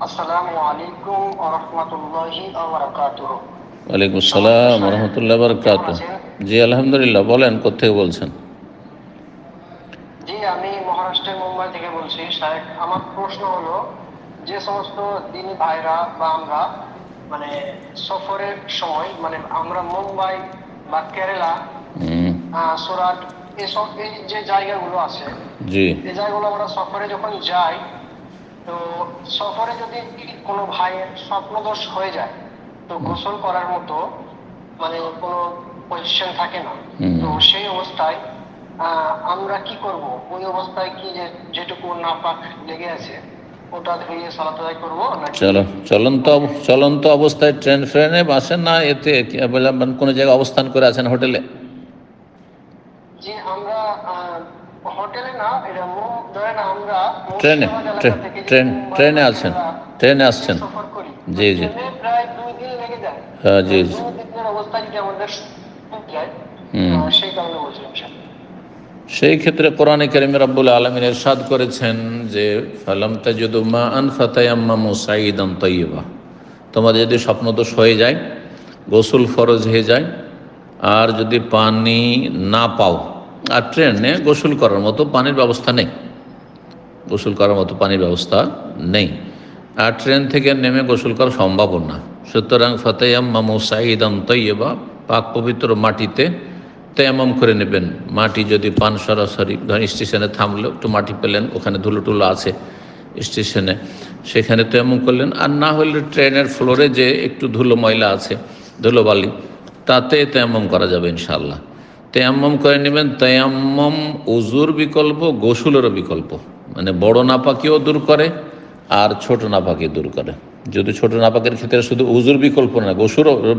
আসসালামু আলাইকুম ওয়া রাহমাতুল্লাহি ওয়া বারাকাতুহু। ওয়ালাইকুম সম্মানিত আসসালাম সাহেব, রহমতুল্লাহ কেমন বারকাতুহু। আছেন? জি আলহামদুলিল্লাহ, বলেন কোথেকে বলছেন? জি, আমি মহারাষ্ট্রের মুম্বাই থেকে বলছি সাহেব। আমার প্রশ্ন হলো, যে সমস্ত দিনী ভাইরা বা আমরা মানে সফরের সময় আমরা মুম্বাই বা কেরালা, হুম, সুরাট, এসব এই যে জায়গাগুলো আছে, জি এই জায়গাগুলো আমরা সফরে যখন যাই, তো সফরে যদি কোনো ভাইয়ের স্বপ্নদোষ হয়ে যায়, তো গোসল করার মতো কোনো পজিশন থাকে না। তো সেই অবস্থায় আমরা কি করব? ওই অবস্থায় কি যেটুকু নাপাক লেগে আছে ওটা ধুয়ে সালাত আদায় করবো নাকি? চলো, চলন্ত অবস্থায় ট্রেন ফ্রেনে বাসে না এতে কোনো জায়গায় অবস্থান করে আছেন হোটেলে? জি, আমরা হোটেলে না, এটা ধরেন আমরা ট্রেনে মুর্শিদাবাদ এলাকা থেকে যদি ট্রেন মুম্বাই বা ট্রেনে আছেন, কেরালা ট্রেনে যদি আসছেন? সফর করি, তো জি জি, ট্রেনে প্রায় 2 দিন লেগে যায়। হ্যাঁ জি জি। 2 দিনের অবস্থায় যদি আমাদের যায়, হুম, সেই কারণে বলছিলাম স্যার। সেই ক্ষেত্রে কোরআনে কারিমে রব্বুল আলামিন ইরশাদ করেছেন যে ফালাম তাজিদু মাআন ফাতায়াম্মামু সাঈদান তাইয়্যিবা। তোমাদের যদি স্বপ্নদোষ হয়ে যায়, গোসল ফরজ হয়ে যায়, আর যদি পানি না পাও, আর ট্রেনে গোসল করার মতো পানির ব্যবস্থা নেই, গোসল করার মতো পানির ব্যবস্থা নেই, আর ট্রেন থেকে নেমে গোসল করা সম্ভব না, সুতরাং ফাতায়াম্মামু সাঈদান তাইয়্যিবা, পাক পবিত্র মাটিতে তেয়াম্মম করে নেবেন। মাটি যদি পান সরাসরি, ধরেন স্টেশনে থামলো, একটু মাটি পেলেন, ওখানে ধুলো টুলো আছে স্টেশনে, সেখানে তেয়াম্মম করলেন। আর না হলে ট্রেনের ফ্লোরে যে একটু ধুলো ময়লা আছে, ধুলোবালি, তাতে তেয়াম্মম করা যাবে ইনশাআল্লাহ। তেয়াম্মম করে নেবেন। তেয়াম্মম উজুর বিকল্প, গোসলেরও বিকল্প, মানে বড় নাপাকিও দূর করে আর ছোট নাপাকি দূর করে। যদি ছোট নাপাকের ক্ষেত্রে শুধু উজুর বিকল্প না, গোসলেরও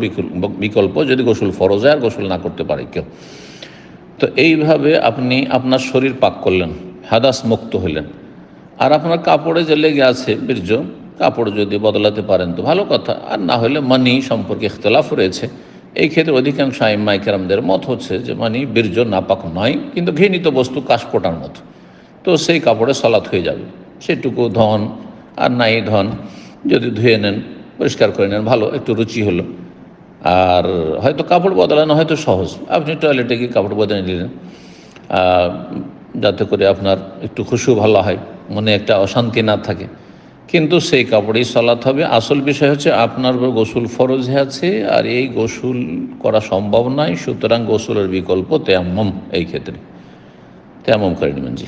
বিকল্প, যদি গোসল ফরজ হয় আর গোসল না করতে পারে কেউ। তো এইভাবে আপনি আপনার শরীর পাক করলেন, হাদাস মুক্ত হলেন। আর আপনার কাপড়ে যে লেগে আছে বীর্য, কাপড় যদি বদলাতে পারেন তো ভালো কথা, আর না হলে মানি সম্পর্কে ইখতলাফ রয়েছে। এই ক্ষেত্রে অধিকাংশ আইম্মায়ে কেরামদের মত হচ্ছে যে মানি বীর্য নাপাক নয়, কিন্তু ঘৃণিত বস্তু কাশপোটার মতো, তো সেই কাপড়ে সলাৎ হয়ে যাবে। সেটুকু ধন আর নাই ধন যদি ধুয়ে নেন, পরিষ্কার করে নেন, ভালো একটু রুচি হলো। আর হয়তো কাপড় বদলানো হয়তো সহজ, আপনি টয়লেটে গিয়ে কাপড় বদলে নিলেন, যাতে করে আপনার একটু খুশু ভালো হয়, মনে একটা অশান্তি না থাকে, কিন্তু সেই কাপড়েই সলাৎ হবে। আসল বিষয় হচ্ছে আপনার গোসল ফরজ আছে, আর এই গোসল করা সম্ভব নয়, সুতরাং গোসলের বিকল্প তেয়াম্মম। এই ক্ষেত্রে তেয়াম্মম করে নেবেন। জি,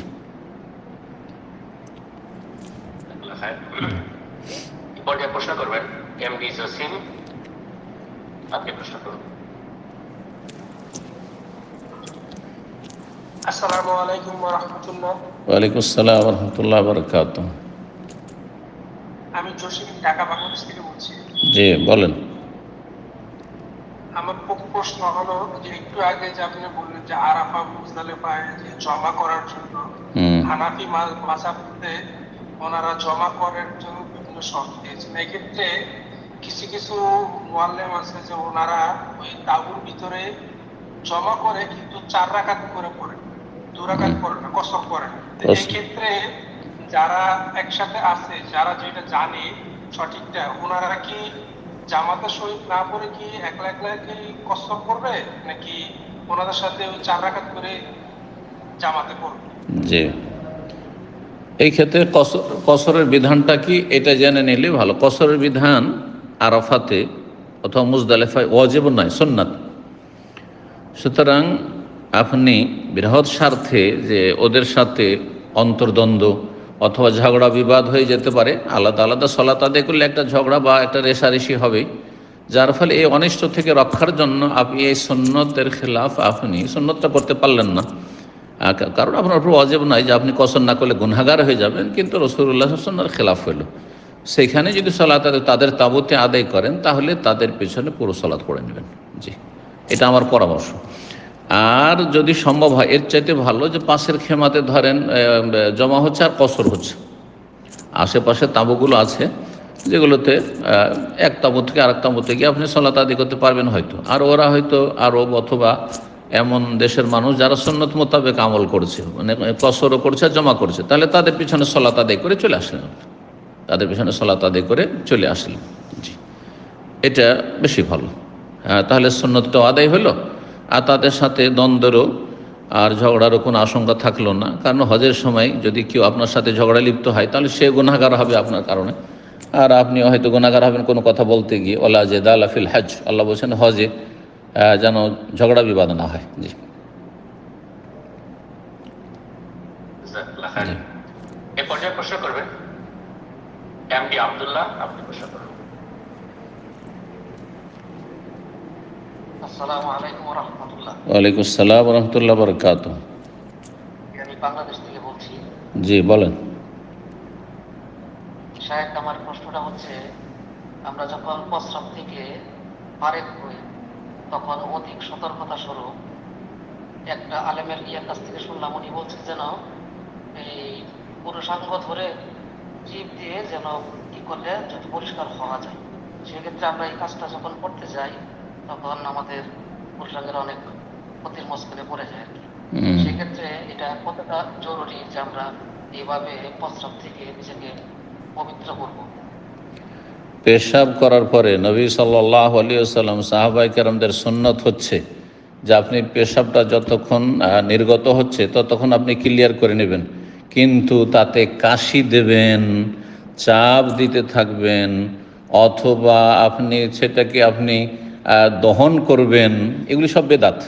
প্রশ্ন করবেন এমডি জসিম, আপনি প্রশ্ন করুন। আসসালামু আলাইকুম ওয়া রাহমাতুল্লাহ। ওয়ালাইকুম আসসালাম রহমতুল্লাহ বারকাতুহু। আমি জসিম, ঢাকা, বাংলাদেশ থেকে বলছি। জি বলেন। আমার প্রশ্ন হলো যে একটু আগে যে আপনি বললেন যে আরাফা মুজদালিফায় যে জমা করার জন্য হানাফি মাযহাবতে ওনারা জমা করার জন্য বিভিন্ন শর্ত দিয়েছেন। এক্ষেত্রে কিছু কিছু মুআল্লিম আছে যে ওনারা ওই তাঁবুর ভিতরে জমা করে কিন্তু 4 রাকাত করে পড়ে, 2 রাকাত পড়ে না, কসর করে। এই ক্ষেত্রে যারা একসাথে আছে, যারা যেটা জানে সঠিকটা, ওনারা কি জামাতে শহীদ না পড়ে কি একলা একলা কি কসর করবে, নাকি ওনাদের সাথে ওই 4 রাকাত করে জামাতে পড়বে? জি, এই ক্ষেত্রে কসরের বিধানটা কি এটা জেনে নিলে ভালো। কসরের বিধান আরাফাতে অথবা মুজদালিফায় ওয়াজিব নয়, সুন্নাত। সুতরাং আপনি বৃহৎ স্বার্থে যে ওদের সাথে অন্তর্দ্বন্দ্ব অথবা ঝগড়া বিবাদ হয়ে যেতে পারে, আলাদা আলাদা সলাত আদায় করলে একটা ঝগড়া বা একটা রেষারেষি হবে, যার ফলে এই অনিষ্ট থেকে রক্ষার জন্য আপনি এই সুন্নতের খেলাফ আপনি সুন্নতটা করতে পারলেন না। কারণ আপনার উপর ওয়াজিব নয় যে আপনি কসর না করলে গুনাহগার হয়ে যাবেন, কিন্তু রাসূলুল্লাহ সাল্লাল্লাহু আলাইহি ওয়াসাল্লামের খেলাফ হইল, সেইখানে যদি সলাত তাদের তাবুতে আদায় করেন তাহলে তাদের পেছনে পুরো সলাত পড়ে নেবেন। জি, এটা আমার পরামর্শ। আর যদি সম্ভব হয় এর চাইতে ভালো যে পাশের খেমাতে ধরেন জমা হচ্ছে আর কসর হচ্ছে, আশেপাশে তাঁবুগুলো আছে যেগুলোতে এক তাঁবু থেকে আরেক তাঁবুতে গিয়ে আপনি সলাত আদায় করতে পারবেন হয়তো। আর ওরা হয়তো আরব অথবা এমন দেশের মানুষ যারা সুন্নত মোতাবেক আমল করছে, মানে কসরও করছে আর জমা করছে, তাহলে তাদের পিছনে সলাত আদায় করে চলে আসলেন। তাদের পেছনে সালাত আদায় করে চলে আসলেন। জি, এটা বেশি ভালো। তাহলে সুন্নতটাও আদায় হলো, আর তাদের সাথে দ্বন্দ্বেরও আর ঝগড়ারও কোনো আশঙ্কা থাকলো না। কারণ হজের সময় যদি কেউ আপনার সাথে ঝগড়া লিপ্ত হয় তাহলে সে গুনাহগার হবে আপনার কারণে, আর আপনিও হয়তো গুনাহগার হবেন কোনো কথা বলতে গিয়ে। ওলা যে দালা ফিল হজ, আল্লাহ বলছেন হজে যেন ঝগড়া বিবাদ না হয়। জি, এই পর্যায়ে প্রশ্ন করবেন এমডি আব্দুল্লাহ, আপনি প্রশ্ন করবেন। আসসালামু আলাইকুম ওয়া রাহমাতুল্লাহ। ওয়ালাইকুম আসসালাম ওয়া রাহমাতুল্লাহি ওয়া বারাকাতুহু। আমি বাংলাদেশ থেকে বলছি। জি বলেন। শায়েখ, আমার প্রশ্নটা হচ্ছে, আমরা যখন প্রস্রাব থেকে ফারেক হই তখন অধিক সতর্কতা স্বরূপ একটা আলেমের কাছ থেকে শুনলাম, উনি বলছেন যেন এই পুরুষাঙ্গ ধরে জিভ দিয়ে যেন কি করলে যাতে পরিষ্কার হওয়া যায়। সেক্ষেত্রে আমরা এই কাজটা যখন করতে যাই তখন আমাদের পুরুষাঙ্গের অনেক ক্ষতির মধ্যে পড়ে যায় আর কি। সেক্ষেত্রে এটা কতটা জরুরি যে আমরা এইভাবে প্রস্রাব থেকে নিজেকে পবিত্র করব? পেশাব করার পরে নবী সাল্লাল্লাহু আলাইহি ওয়াসাল্লাম সাহাবায়ে কেরামদের সুন্নত হচ্ছে যে আপনি পেশাবটা যতক্ষণ নির্গত হচ্ছে ততক্ষণ আপনি ক্লিয়ার করে নেবেন, কিন্তু তাতে কাশি দেবেন, চাপ দিতে থাকবেন, অথবা সেটাকে আপনি দহন করবেন, এগুলি সব বেদাত।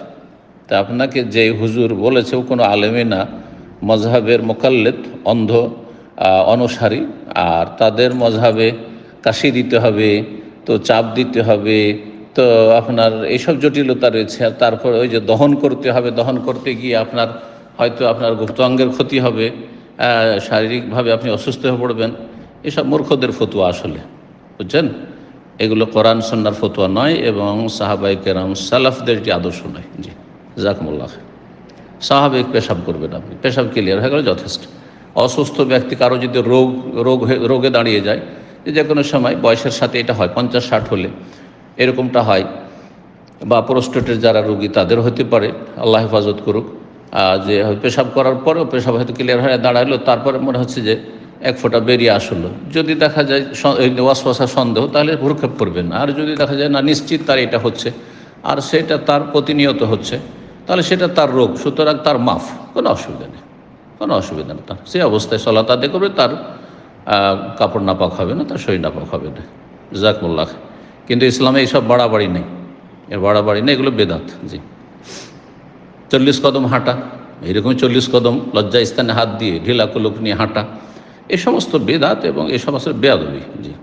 তা আপনাকে যে হুজুর বলেছে ও কোনো আলেমে না, মজহাবের মোকাল্লেদ, অন্ধ অনুসারী, আর তাদের মজহাবে কাশি দিতে হবে, তো চাপ দিতে হবে, তো আপনার এইসব জটিলতা রয়েছে। আর তারপর ওই যে দহন করতে হবে, দহন করতে গিয়ে আপনার হয়তো আপনার গুপ্তাঙ্গের ক্ষতি হবে, শারীরিকভাবে আপনি অসুস্থ হয়ে পড়বেন। এসব মূর্খদের ফতুয়া আসলে, বুঝছেন? এগুলো কোরআন সুন্নাহর ফতুয়া নয় এবং সাহাবায়ে কেরাম সালাফদের এটি আদর্শ নয়। জি, জাযাকুমুল্লাহ। স্বাভাবিক পেশাব করবেন আপনি, পেশাব ক্লিয়ার হয়ে গেলে যথেষ্ট। অসুস্থ ব্যক্তি কারো যদি রোগে দাঁড়িয়ে যায়, যে কোনো সময় বয়সের সাথে এটা হয়, 50-60 হলে এরকমটা হয়, বা প্রোস্টেটের যারা রোগী তাদের হতে পারে, আল্লাহ হেফাজত করুক, যে পেশাব করার পরেও পেশাব হয়তো ক্লিয়ার হয়ে দাঁড়ালো, তারপরে মনে হচ্ছে যে এক ফোঁটা বেরিয়ে আসলো, যদি দেখা যায় ওয়াসওয়াসা সন্দেহ, তাহলে ভ্রুক্ষেপ করবেন। আর যদি দেখা যায় না নিশ্চিত তার এটা হচ্ছে আর সেটা তার প্রতিনিয়ত হচ্ছে, তাহলে সেটা তার রোগ, সুতরাং তার মাফ, কোনো অসুবিধা নেই, কোনো অসুবিধা নেই। তার সেই অবস্থায় সালাত আদায় করবে, তার কাপড় নাপাক হবে না, তার শরীর নাপাক হবে না। জাযাকুমুল্লাহ। কিন্তু ইসলামে এইসব বাড়াবাড়ি নেই, এর বাড়াবাড়ি নেই, এগুলো বেদাত। জি, 40 কদম হাঁটা, এইরকম 40 কদম লজ্জা স্থানে হাত দিয়ে ঢিলা কুলুক নিয়ে হাঁটা, এই সমস্ত বেদাত এবং এই সমস্ত বেয়াদবি। জি,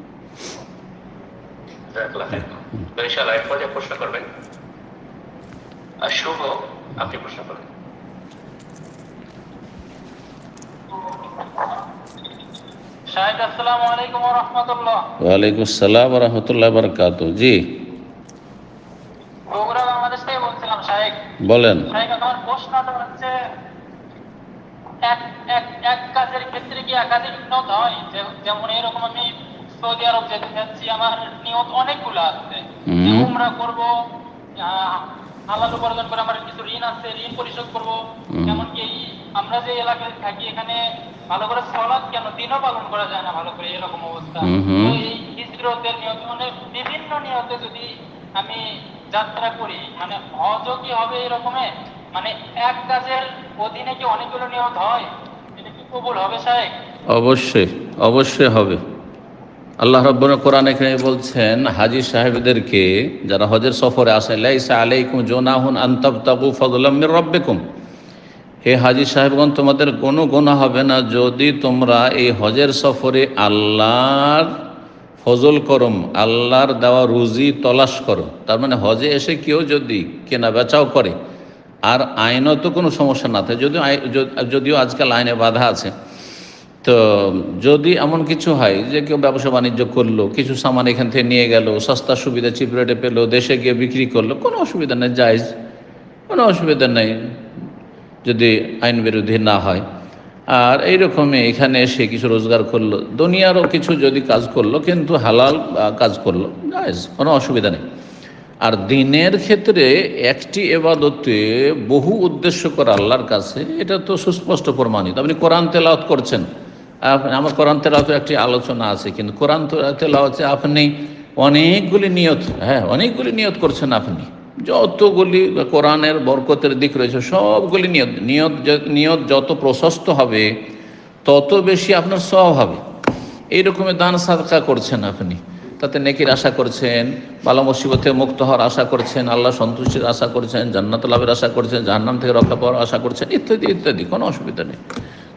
ইনশাআল্লাহ এক পর্যায়ে প্রশ্ন করবেন। শুভ, আপনি প্রশ্ন করবেন। শাহেদ, আসসালামু আলাইকুম ওয়া রাহমাতুল্লাহ। ওয়ালাইকুম আসসালাম ওয়া রাহমাতুল্লাহি ওয়া বারাকাতুহু। জি, বগুড়া বাংলাদেশ থেকে বলছিলাম শাহেদ। বলেন। শাহেদ, আমার প্রশ্নটা হচ্ছে, এক কাজের ক্ষেত্রে কি একাধিক নিয়ত হয়? যেমন এরকম আমি সৌদি আরব যেতে চাচ্ছি, আমার নিয়ত অনেকগুলো আছে, উমরা করব, হালাল উপার্জন করে আমার কিছু ঋণ আছে, ঋণ পরিশোধ করব, এমনকি আমরা যে এলাকায় থাকি এখানে ভালো করে সালাত কেন দিনও পালন করা যায় না ভালো করে, এরকম অবস্থা। তো এই হিজরতের নিয়ত, মানে বিভিন্ন নিয়তে যদি আমি যাত্রা করি, মানে হজও কি হবে এরকমে? মানে এক কাজের অধীনে কি অনেকগুলো নিয়ত হয়? এটা কি কবুল হবে সাহেব? অবশ্যই, অবশ্যই হবে। আল্লাহ রাব্বুল কোরআনে কারীমে বলছেন হাজী সাহেবদেরকে, যারা হজের সফরে আসেন, লাইসা আলাইকুম জুনাহুন আন তাবতাগু ফাদলাম মির রাব্বিকুম, হে হাজী সাহেবগণ, তোমাদের কোনো গুনাহ হবে না যদি তোমরা এই হজের সফরে আল্লাহর ফজল করম, আল্লাহর দেওয়া রুজি তলাশ করো। তার মানে হজে এসে কেউ যদি কেনা বেচাও করে আর আইনত কোনো সমস্যা না থাকে, যদিও আজকাল আইনে বাধা আছে, তো যদি এমন কিছু হয় যে কেউ ব্যবসা বাণিজ্য করলো, কিছু সামান এখান থেকে নিয়ে গেল, সস্তা সুবিধা চিপ রেটে পেলো, দেশে গিয়ে বিক্রি করলো, কোনো অসুবিধা নেই, জায়েজ, কোনো অসুবিধা নেই যদি আইন বিরোধী না হয়। আর এইরকমই এখানে এসে কিছু রোজগার করলো, দুনিয়ারও কিছু যদি কাজ করলো, কিন্তু হালাল কাজ করলো, জায়েজ, কোনো অসুবিধা নেই। আর দিনের ক্ষেত্রে একটি ইবাদতে বহু উদ্দেশ্য করা আল্লাহর কাছে, এটা তো সুস্পষ্ট প্রমাণিত। আপনি কোরআন তেলাওয়াত করছেন, আমার কোরআন তেলাওয়াতের একটি আলোচনা আছে, কিন্তু কোরআন তেলাওয়াতে আপনি অনেকগুলি নিয়ত, অনেকগুলি নিয়ত করছেন আপনি। যতগুলি কোরআনের বরকতের দিক রয়েছে সবগুলি নিয়ত যত প্রশস্ত হবে তত বেশি আপনার সওয়াব হবে। এই রকমের দান সাদকা করছেন আপনি, তাতে নেকির আশা করছেন, বালা মুসিবতে মুক্ত হওয়ার আশা করছেন, আল্লাহ সন্তুষ্টির আশা করছেন, জান্নাত লাভের আশা করছেন, জাহান্নাম থেকে রক্ষা পাওয়ার আশা করছেন, ইত্যাদি ইত্যাদি, কোনো অসুবিধা নেই।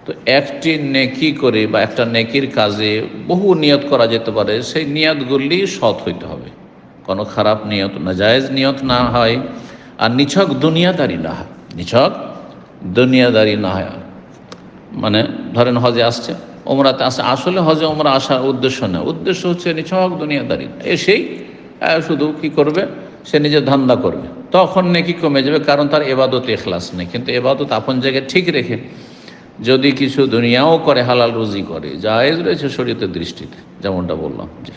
তো একটি নেকি করে বা একটা নেকির কাজে বহু নিয়ত করা যেতে পারে, সেই নিয়তগুলি সৎ হইতে হবে, কোনো খারাপ নিয়ত, নাজায়েজ নিয়ত না হয়, আর নিছক দুনিয়াদারি না হয়, নিছক দুনিয়াদারি না হয়। মানে ধরেন হজে আসছে, ওমরাতে আসে, আসলে হজে ওমরা আসার উদ্দেশ্য না, উদ্দেশ্য হচ্ছে নিছক দুনিয়াদারি, এসেই শুধু কি করবে, সে নিজের ধান্দা করবে, তখন নেকি কমে যাবে, কারণ তার এবাদত ইখলাস নেই। কিন্তু এবাদত আপন জায়গায় ঠিক রেখে যদি কিছু দুনিয়াও করে, হালাল রুজি করে, জায়েজ রয়েছে শরীয়তের দৃষ্টিতে, যেমনটা বললাম। জি,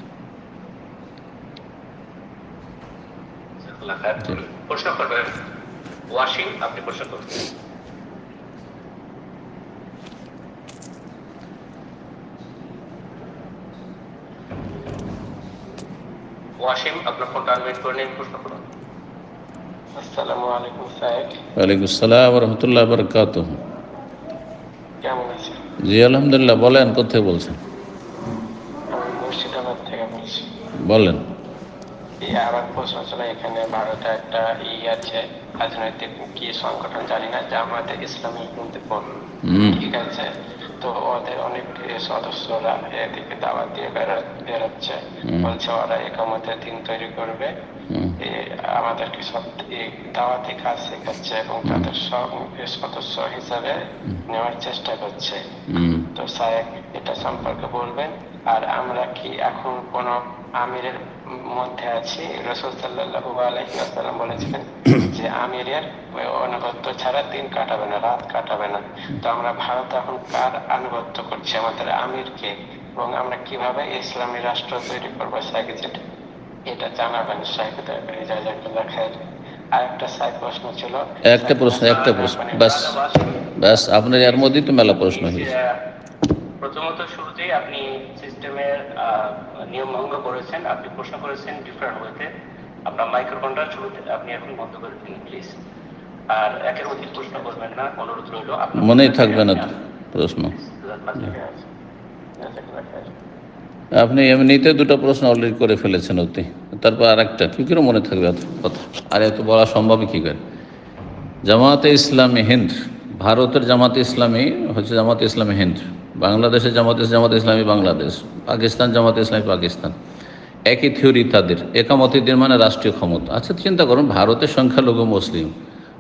প্রশ্ন করবেন ওয়াসিম, আপনি প্রশ্ন করবেন। ওয়াসিম, আপনার ফোনটা আনমিউট করে নিন, প্রশ্ন করুন। আসসালামু আলাইকুম সাহেব। ওয়ালাইকুম আসসালাম ওয়া রাহমাতুল্লাহি ওয়া বারাকাতুহু। কেমন আছেন? জি আলহামদুলিল্লাহ। বলেন, কোথায় বলছেন? আমি মুর্শিদাবাদ থেকে বলছি। বলেন। এই আবার প্রশ্ন ছিল, এখানে ভারতে একটা আছে, রাজনৈতিক কি সংগঠন জানি না, জামায়াতে ইসলামী কিন্তু ঠিক আছে, তো ওদের অনেক সদস্যরা এদিকে দাওয়াত দিয়ে বেরোচ্ছে, বলছে ওরা একামতের দিন তৈরি করবে, আমাদেরকে সব দাওয়াতি কাজ শেখাচ্ছে এবং তাদের সব সদস্য হিসাবে নেওয়ার চেষ্টা করছে। তো সাহেব এটা সম্পর্কে বলবেন। আর আমরা কি এখন কোন আমিরের মধ্যে আছি? রাসূল সাল্লাল্লাহু আলাইহি ওয়াসাল্লাম বলেছিলেন যে আমিরের আনুগত্য ছাড়া দিন কাটাবে না, রাত কাটাবে না। তো আমরা ভারত এখন কার আনুগত্য করছি, আমাদের আমিরকে, এবং আমরা কিভাবে ইসলামী রাষ্ট্র তৈরি করবো এটা জানাবেন সাহেব। আর একটা সাহেব প্রশ্ন ছিল, একটা প্রশ্ন ব্যাস, আপনার এর মধ্যেই তো মেলা প্রশ্ন হয়েছে। প্রথমত শুরুতেই আপনি সিস্টেমের নিয়ম ভঙ্গ করেছেন, আপনি প্রশ্ন করেছেন ডিফারেন্ট ওয়েতে। আপনার মাইক্রোফোনটা শুরুতে আপনি এখন বন্ধ করে দিন প্লিজ। আর একের অধিক প্রশ্ন করবেন না, অনুরোধ রইল। মনেই থাকবে না তো প্রশ্ন। আপনি এমনিতে দুটো প্রশ্ন অলরেডি করে ফেলেছেন অতি, তারপর আর একটা কী করে মনে থাকবে এত কথা, আর এত বলা সম্ভবই কী করে? জামাতে ইসলামী হিন্দ, ভারতের জামাতে ইসলামী হচ্ছে জামাতে ইসলামী হিন্দ, বাংলাদেশের জামাতে ইসলামী বাংলাদেশ, পাকিস্তান জামাতে ইসলামী পাকিস্তান, একই থিওরি তাদের। একামতের দিন মানে রাষ্ট্রীয় ক্ষমতা। আচ্ছা চিন্তা করুন, ভারতের সংখ্যালঘু মুসলিম,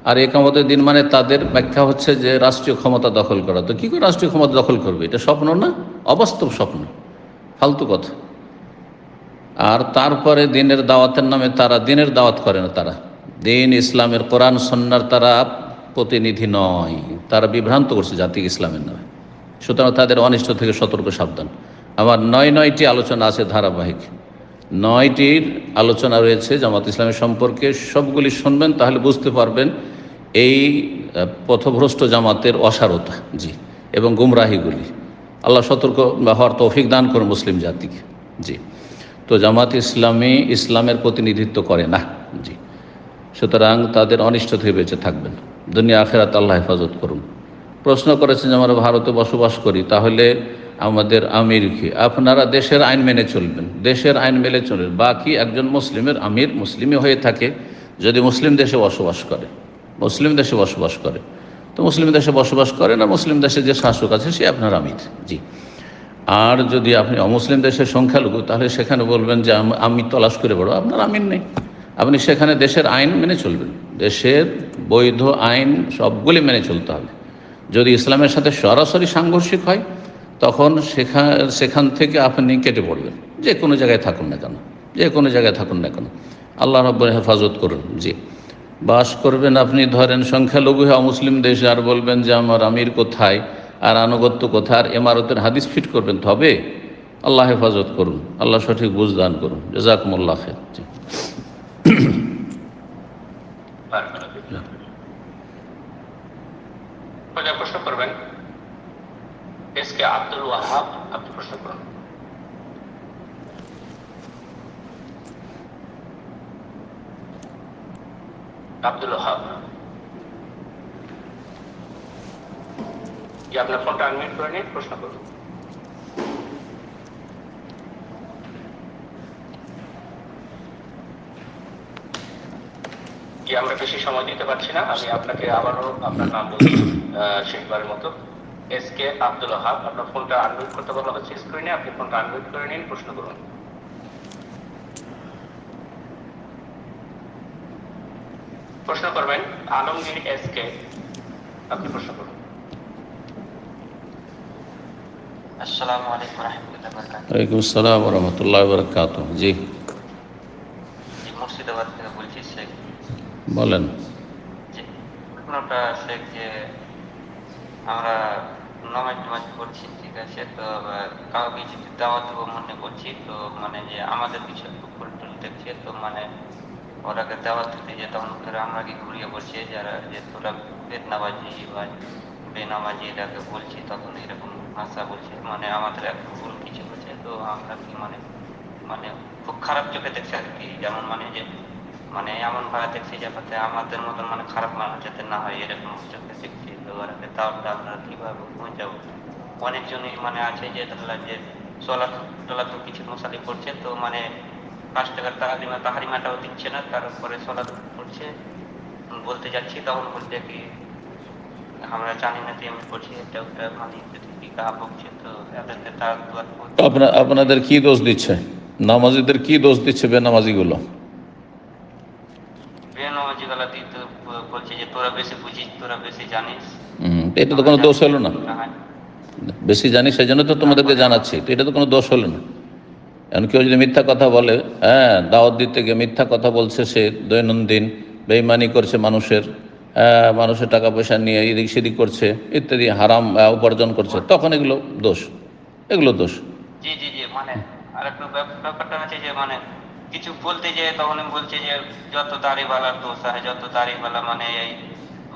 আর একামতের দিন মানে তাদের ব্যাখ্যা হচ্ছে যে রাষ্ট্রীয় ক্ষমতা দখল করা। তো কী করে রাষ্ট্রীয় ক্ষমতা দখল করবে? এটা স্বপ্ন না, অবাস্তব স্বপ্ন, ফালতু কথা। আর তারপরে দিনের দাওয়াতের নামে তারা দিনের দাওয়াত করে না, তারা দিন ইসলামের কোরআন সুন্নাহর তারা প্রতিনিধি নয়, তারা বিভ্রান্ত করছে জাতি ইসলামের নামে। সুতরাং তাদের অনিষ্ট থেকে সতর্ক সাবধান। আমার 9টি আলোচনা আছে ধারাবাহিক, 9টির আলোচনা রয়েছে জামাত ইসলামের সম্পর্কে, সবগুলি শুনবেন, তাহলে বুঝতে পারবেন এই পথভ্রষ্ট জামাতের অসারতা, জি, এবং গুমরাহিগুলি। আল্লাহ সতর্ক হওয়ার তৌফিক দান করুন মুসলিম জাতিকে। জি, তো জামাত ইসলামী ইসলামের প্রতিনিধিত্ব করে না, জি, সুতরাং তাদের অনিষ্ট থেকে বেঁচে থাকবেন, দুনিয়া আখেরাত আল্লাহ হেফাজত করুন। প্রশ্ন করেছেন যে আমরা ভারতে বসবাস করি, তাহলে আমাদের আমির কি? আপনারা দেশের আইন মেনে চলবেন, দেশের আইন মেনে চলবেন। বাকি একজন মুসলিমের আমির মুসলিমই হয়ে থাকে, যদি মুসলিম দেশে বসবাস করে, তো মুসলিম দেশে বসবাস করে না, মুসলিম দেশে যে শাসক আছে সে আপনার আমির, জি। আর যদি আপনি অমুসলিম দেশের সংখ্যালঘু, তাহলে সেখানে বলবেন যে আমি তলাশ করে বড়, আপনার আমির নেই। আপনি সেখানে দেশের আইন মেনে চলবেন, দেশের বৈধ আইন সবগুলি মেনে চলতে হবে। যদি ইসলামের সাথে সরাসরি সাংঘর্ষিক হয়, তখন সেখান থেকে আপনি কেটে পড়বেন, যে কোনো জায়গায় থাকুন না কেন, আল্লাহ রাব্বুল হেফাজত করুন। জি, বাস করবেন আপনি ধরেন সংখ্যালঘু মুসলিম দেশে, আর বলবেন যে আমার আমির কোথায় আর আনুগত্য কোথায়, আর ইমারতের হাদিস ফিট করবেন, তবে আল্লাহ হেফাজত করুন, আল্লাহ সঠিক বুঝ দান করুন। জাযাকুমুল্লাহ খায়র। জি, প্রশ্ন করবেন এস কে আব্দুল ওয়াহাব, আব্দুল ওহাব, যে আপনার ফোনটা আনমিউট করে নিন, প্রশ্ন করুন। যে আমরা বেশি সময় দিতে পারছি না, আমি আপনাকে আবারও আপনার নাম বলছি শেষবারের মতো, এস কে আব্দুল ওহাব। আপনার ফোনটা আনমিউট করতে বলা হচ্ছে স্ক্রিনে, আপনি ফোনটা আনমিউট করে নিন, প্রশ্ন করুন। প্রশ্ন করবেন আলমগীর এস কে, আপনি প্রশ্ন করুন। আসসালামু আলাইকুম রাহমাতুল্লাহি ওয়া বারাকাতুহু। ওয়ালাইকুম আসসালাম ওয়া রাহমাতুল্লাহি ওয়া বারাকাতুহু। জি মুর্শিদাবাদ থেকে বলছি শেখ। বলেন। জি, প্রশ্নটা শেখ যে আমরা নামাজ পড়ছি, ঠিক আছে, তো কাউকে যদি দাওয়াত দেবো মনে করছি, তো মানে যে আমাদের কিছু একটু ফুল টুল দেখছে, তো মানে ওরাকে দাওয়াত দিতে যে তখন করে আমরা কি ঘুরিয়ে বলছি যারা যে তোরা বেদনাবাজি বা বেনামাজি এটাকে বলছি, তখন এরকম ভাষা বলছে, মানে আমাদের একটু ভুল কিছু হচ্ছে, তো আমরা কি মানে মানে খুব খারাপ চোখে দেখছি আর কি, যেমন মানে যে মানে এমন ভাবে দেখছি যাতে আমাদের মতন মানে খারাপ মানুষ যাতে না হয় এরকম চোখে দেখছি। তো ওরাকে দাওয়াতটা আমরা কিভাবে পৌঁছাবো? অনেকজনই মানে আছে যে ধরলাম যে সলাৎ কিছু মশালি করছে, তো মানে 5 টাকার তাহারিমাটাও দিচ্ছে না, তারপরে সলাৎ করছে, বলতে যাচ্ছি তখন বলতে কি আমরা জানি না এমনি করছি, এটা ওটা মানে কি গা বকছে, তো এদেরকে তার আপনাদের কি দোষ দিচ্ছে? নামাজিদের কি দোষ দিচ্ছে বেনামাজিগুলো? বেনামাজি গলা দিয়ে তো বলছে যে তোরা বেশি বুঝিস, তোরা বেশি জানিস। এটা তো কোনো দোষ হলো না। বেশি জানি সেই জন্য তো তোমাদেরকে জানাচ্ছি, তো এটা তো কোনো দোষ হলো না। এখন কেউ যদি মিথ্যা কথা বলে, হ্যাঁ, দাওয়াত দিতে গিয়ে মিথ্যা কথা বলছে, সে দৈনন্দিন বেঈমানি করছে, মানুষের টাকা পয়সা নিয়ে এদিক সেদিক করছে, ইত্যাদি হারাম উপার্জন করছে, তখন এগুলো দোষ। জি জি জি, মানে আর একটা ব্যাপারটা আছে যে মানে কিছু বলতে যে তখন বলছে যে যত দাড়িওয়ালার দোষ আছে, যত দাড়িওয়ালা মানে এই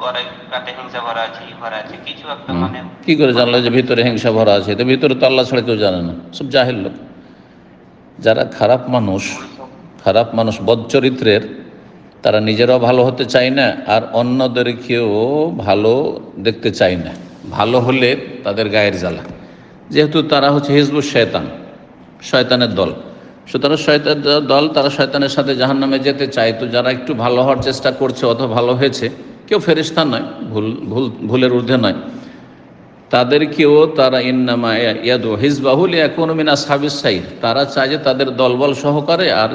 ওরা কাটে হিংসা ভরা আছে কিছু একটা মানে। কি করে জানলো যে ভিতরে হিংসা ভরা আছে? তো ভিতরে তো আল্লাহ ছাড়া কেউ জানে না, সব জাহেল লোক। যারা খারাপ মানুষ বদচরিত্রের, তারা নিজেরাও ভালো হতে চায় না, আর অন্যদেরকেও ভালো দেখতে চায় না। ভালো হলে তাদের গায়ের জ্বালা, যেহেতু তারা হচ্ছে হিজবুশ শয়তানের দল, সুতরাং শয়তানের দল, তারা শয়তানের সাথে জাহান্নামে যেতে চায়। তো যারা একটু ভালো হওয়ার চেষ্টা করছে অথবা ভালো হয়েছে, কেউ ফেরেশতা নয়, ভুলের ঊর্ধ্বে নয়, তাদেরকেও তারা ইন্নামা ইয়াদু হিজবাহু লিয়াকুনু মিন আসহাবিস সাইর, তারা চায় যে তাদের দলবল সহকারে আর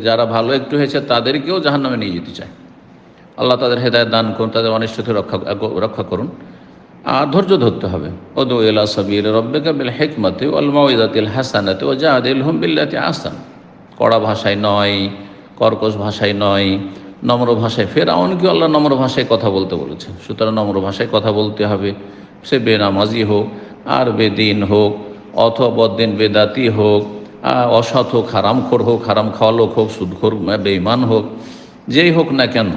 যারা ভালো একটু হয়েছে তাদেরকেও জাহান্নামে নিয়ে যেতে চায়। আল্লাহ তাদের হেদায়েত দান করুন, তাদের অনিষ্ট থেকে রক্ষা করুন। আর ধৈর্য ধরতে হবে। উদু ইলা সাবিল রাব্বিকা বিল হিকমাতি ওয়াল মাউইযাতিল হাসানাতি ওয়াজাদিলহুম বিল্লাতি আহসান। কড়া ভাষায় নয়, কর্কশ ভাষায় নয়, নম্র ভাষায়। ফেরাউনকে আল্লাহ নম্র ভাষায় কথা বলতে বলেছে, সুতরাং নম্র ভাষায় কথা বলতে হবে। সে বেনামাজি হোক আর বেদিন হোক, অথবা বদ্দিন বেদাতি হোক, অসৎ হোক, হারামখোর হোক, হারাম খাওয়া লোক হোক, সুদখোর বেঈমান হোক, যেই হোক না কেন,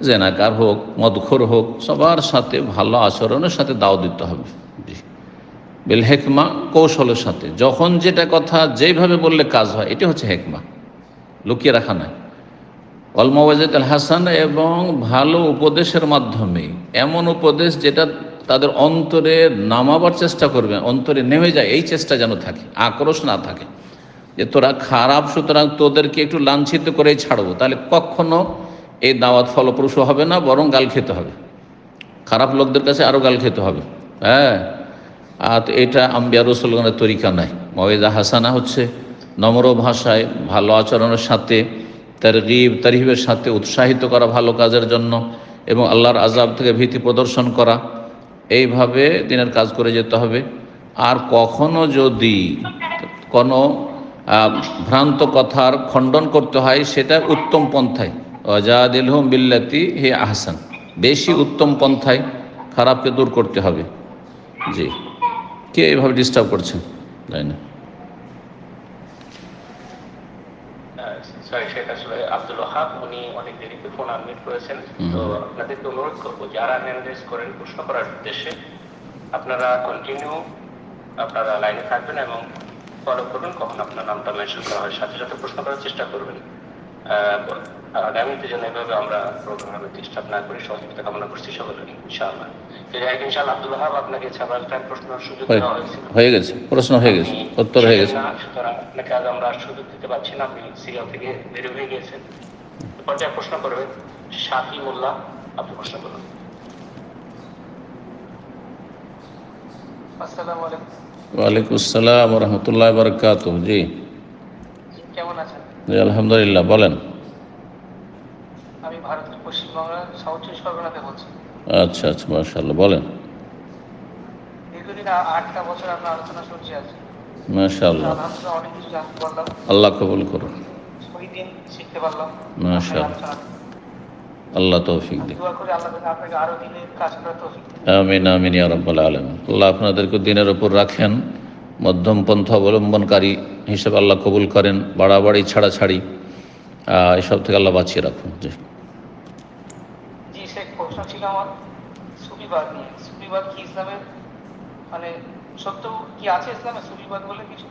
জেনাকার হোক, মদখোর হোক, সবার সাথে ভালো আচরণের সাথে দাও দিতে হবে। বিল হেকমা, কৌশলের সাথে, যখন যেটা কথা যেইভাবে বললে কাজ হয়, এটি হচ্ছে হেকমা, লুকিয়ে রাখা নয়। ওয়াল মাউইযাতুল হাসানা, এবং ভালো উপদেশের মাধ্যমে, এমন উপদেশ যেটা তাদের অন্তরে নামাবার চেষ্টা করবে, অন্তরে নেমে যায়, এই চেষ্টা যেন থাকে, আক্রোশ না থাকে যে তোরা খারাপ, সুতরাং তোদেরকে একটু লাঞ্ছিত করেই ছাড়বো। তাহলে কখনো এই দাওয়াত ফলপ্রসূ হবে না, বরং গাল খেতে হবে, খারাপ লোকদের কাছে আরও গাল খেতে হবে। হ্যাঁ, আর এটা আম্বিয়া রাসূলগণের তরিকা নয়। মাউইযা হাসানা হচ্ছে নম্র ভাষায়, ভালো আচরণের সাথে, তারহিবের সাথে উৎসাহিত করা ভালো কাজের জন্য, এবং আল্লাহর আযাব থেকে ভীতি প্রদর্শন করা, এইভাবে দিনের কাজ করে যেতে হবে। আর কখনো যদি কোনো ভ্রান্ত কথার খণ্ডন করতে হয়, সেটা উত্তম পন্থায়, ওয়াজাদিলহুম বিল্লাতি হি আহসান, বেশি উত্তম পন্থায় খারাপকে দূর করতে হবে। জি, কে এইভাবে ডিস্টার্ব করছে? তাই না? সরি, সেটা আসলে আব্দুল ওহাব, উনি অনেক দেরিতে ফোন আনমিউট করেছেন। তো আপনাদেরকে অনুরোধ করবো, যারা হ্যান্ড রেজ করেন প্রশ্ন করার উদ্দেশ্যে, আপনারা কন্টিনিউ আপনারা লাইনে থাকবেন এবং ফলো করবেন, কখন আপনার নামটা মেনশন করা হয় সাথে সাথে প্রশ্ন করার চেষ্টা করবেন। আগামীতে যেন এভাবে আমরা প্রোগ্রামে ডিস্টার্ব না করি, সহযোগিতা কামনা করছি সকলের ইনশাআল্লাহ। ইনশাআল্লাহ আব্দুল ওয়াহাব, আপনাকে ছাড়া একটা প্রশ্ন সুযোগ দেওয়া হয়েছিল, হয়ে গেছে, প্রশ্ন হয়ে গেছে, উত্তর হয়ে গেছে। সুতরাং আপনাকে আজ আমরা সুযোগ দিতে পারছি না, আপনি সিরিয়াল থেকে বের হয়ে গিয়েছেন। পর্যায়ে প্রশ্ন করবেন শাফি মোল্লা, আপনি প্রশ্ন করুন। আসসালামু আলাইকুম। ওয়ালাইকুম আসসালাম ওয়া রাহমাতুল্লাহি ওয়া বারাকাতুহু। জি, কেমন আছেন? জি আলহামদুলিল্লাহ। বলেন। আমি ভারতের পশ্চিমবাংলার সাউথ চব্বিশ পরগনাতে বলছি। আচ্ছা আচ্ছা, মাশাআল্লাহ, বলেন। দীর্ঘদিন 8টা বছর আমরা আলোচনা শুনছি আজ, মাশাআল্লাহ, আলহামদুলিল্লাহ অনেক কিছু জানতে পারলাম, আল্লাহ কবুল করুন। প্রতিদিন শিখতে পারলাম। মাশাআল্লাহ, আল্লাহ তৌফিক দিন। দোয়া করি আল্লাহ যেন আপনাকে আরো দিনের কাজ করার তৌফিক দেন। আমিন আমিন ইয়া রাব্বাল আলামিন। আল্লাহ আপনাদেরকে দিনের উপর রাখেন, মধ্যম পন্থা অবলম্বনকারী হিসেবে আল্লাহ কবুল করেন, বাড়াবাড়ি ছাড়াছাড়ি এসব থেকে আল্লাহ বাঁচিয়ে রাখুন। জি, জি শেখ, প্রশ্ন ছিল আমার সুফিবাদ নিয়ে। সুফিবাদ কি ইসলামের মানে সত্য কি আছে ইসলামে? সুফিবাদ বলে কিছু?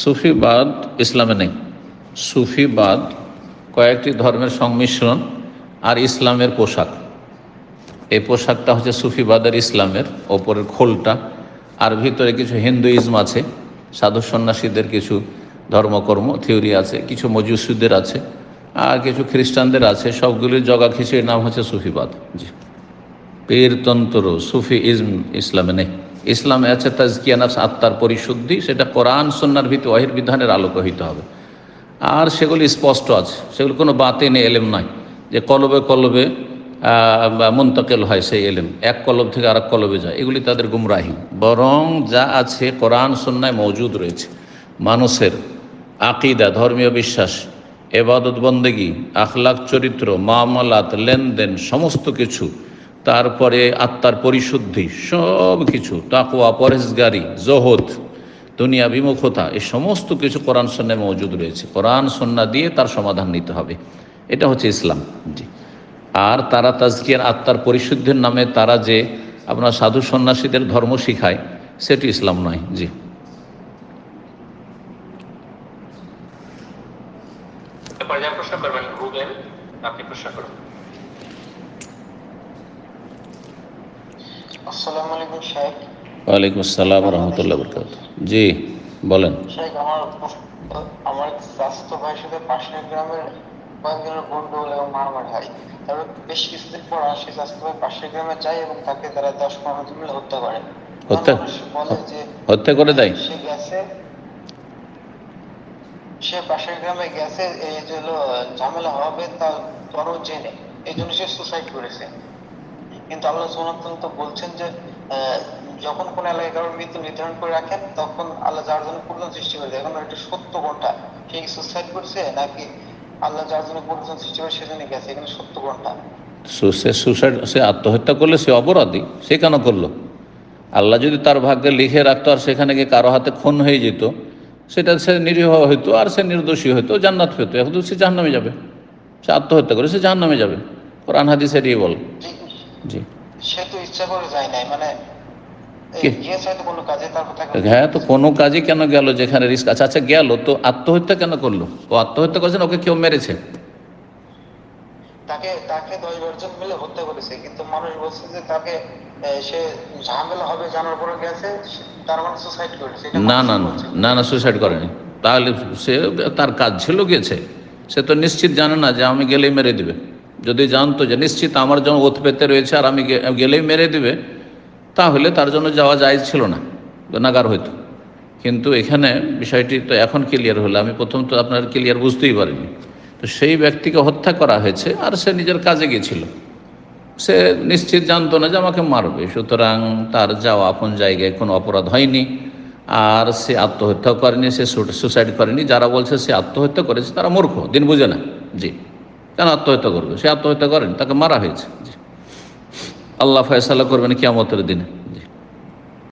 সুফিবাদ ইসলামে নেই। সুফিবাদ কয়েকটি ধর্মের সংমিশ্রণ আর ইসলামের পোশাক। এই পোশাকটা হচ্ছে সুফিবাদের, ইসলামের ওপরের খোলটা, আর ভিতরে কিছু হিন্দুইজম আছে, সাধু সন্ন্যাসীদের কিছু ধর্মকর্ম থিওরি আছে, কিছু মজুসিদের আছে, আর কিছু খ্রিস্টানদের আছে। সবগুলির জগা খিচুড়ির নাম হচ্ছে সুফিবাদ। জি, পীরতন্ত্র সুফিইজম ইসলামে নেই। ইসলামে আছে তাজকিয়া নফস, আত্মার পরিশুদ্ধি, সেটা কোরআন সুন্নাহর ভিত্তি ওয়াহির বিধানের আলোকে হইতে হবে। আর সেগুলি স্পষ্ট আছে, সেগুলো কোনো বাতিনি এলেম নয় যে কলবে কলবে মুন্তকিল হয় সেই এলেম, এক কলব থেকে আরেক কলবে যায়, এগুলি তাদের গুমরাহি। বরং যা আছে কোরআন সুন্নায় মওজুদ রয়েছে, মানুষের আকিদা, ধর্মীয় বিশ্বাস, এবাদত বন্দেগী, আখলাক, চরিত্র, মামলাত, লেনদেন, সমস্ত কিছু, তারপরে আত্মার পরিশুদ্ধি, সব কিছু, তাকওয়া, পরহেজগারি, জোহদ, দুনিয়া বিমুখতা, এই সমস্ত কিছু কোরআন সুন্নায় মওজুদ রয়েছে। কোরআন সুন্নাহ দিয়ে তার সমাধান নিতে হবে, এটা হচ্ছে ইসলাম। জি, আর তারা তাজকিয়ার, আত্মার পরিশুদ্ধির নামে তারা যে আপনার সাধু সন্ন্যাসীদের ধর্ম শিখায়, সেটি ইসলাম নয়। জি, পর্যায়ে প্রশ্ন করবেন রুবেল, আপনি প্রশ্ন করুন। আসসালামু আলাইকুম শেখ। ওয়ালাইকুম আসসালাম ওয়া রাহমাতুল্লাহি ওয়া বারাকাতুহু। জি, বলেন। শেখ, আমার স্বাস্থ্য ভাইয়ের সাথে পাশের গ্রামের কয়েকজনের গন্ডগোল এবং মারামারি হয়। তারপর বেশ কিছুদিন পর আসে স্বাস্থ্য ভাই পাশের গ্রামে যায় এবং তাকে তারা 10-15 জন মিলে হত্যা করে। বলে যে হত্যা করে দেয়। সে গেছে, সে পাশের গ্রামে গেছে, এই যে ঝামেলা হবে তা তরও জেনে, এই জন্য সে সুসাইড করেছে। কিন্তু আল্লাহ সুবহানাহু ওয়া তাআলা তো বলছেন যে যখন কোন এলাকায় কারোর মৃত্যু নির্ধারণ করে রাখেন, তখন আল্লাহ যার জন্য পরিজন সৃষ্টি করে দেয়। এখন এটা সত্য কোনটা? সে কি সুসাইড করছে নাকি আল্লাহ যার জন্য পরিজন সৃষ্টি করে সেজন্য গেছে? এখানে সত্য কোনটা? সুসাইড, সে আত্মহত্যা করলে সে অপরাধী, সে কেন করলো? আল্লাহ যদি তার ভাগ্যে লিখে রাখতো আর সেখানে গিয়ে কারো হাতে খুন হয়ে যেত, সেটা সে নিরীহ হইতো আর সে নির্দোষী হইতো, জান্নাত পেত। এখন সে জাহান্নামে যাবে। সে আত্মহত্যা করে সে জাহান্নামে যাবে, কোরআন হাদিস এটাই বলে। জি, সে তো ইচ্ছা করে যায় নাই, মানে কোনো কাজে, হ্যাঁ, তো কোনো কাজে কেন গেল যেখানে রিস্ক আছে? আচ্ছা গেল তো আত্মহত্যা কেন করলো? ও আত্মহত্যা করেছে না ওকে কেউ মেরেছে? তাকে 10-12 জন মিলে হত্যা করেছে, কিন্তু মানুষ বলছে যে তাকে সে ঝামেলা হবে জানার পরে গেছে, তার মানে সুসাইড করেছে। না না না না, সুসাইড করেনি। তাহলে সে তার কাজ ছিল, গেছে। সে তো নিশ্চিত জানে না যে আমি গেলেই মেরে দিবে। যদি জানতো যে নিশ্চিত আমার জন্য ওত পেতে রয়েছে আর আমি গেলেই মেরে দিবে, তাহলে তার জন্য যাওয়া জায়েজ ছিল না, গুনাহগার হইতো। কিন্তু এখানে বিষয়টি তো এখন ক্লিয়ার হলো, আমি প্রথম তো আপনার ক্লিয়ার বুঝতেই পারিনি। তো সেই ব্যক্তিকে হত্যা করা হয়েছে আর সে নিজের কাজে গিয়েছিল, সে নিশ্চিত জানতো না যে আমাকে মারবে, সুতরাং তার যাওয়া আপন জায়গায় কোনো অপরাধ হয়নি। আর সে আত্মহত্যা করেনি, সে সুসাইড করেনি। যারা বলছে সে আত্মহত্যা করেছে তারা মূর্খ, দিন বুঝে না। জি, কেন আত্মহত্যা করবে? সে আত্মহত্যা করেনি, তাকে মারা হয়েছে। জি, আল্লাহ ফয়সালা করবেন কিয়ামতের দিনে। জি।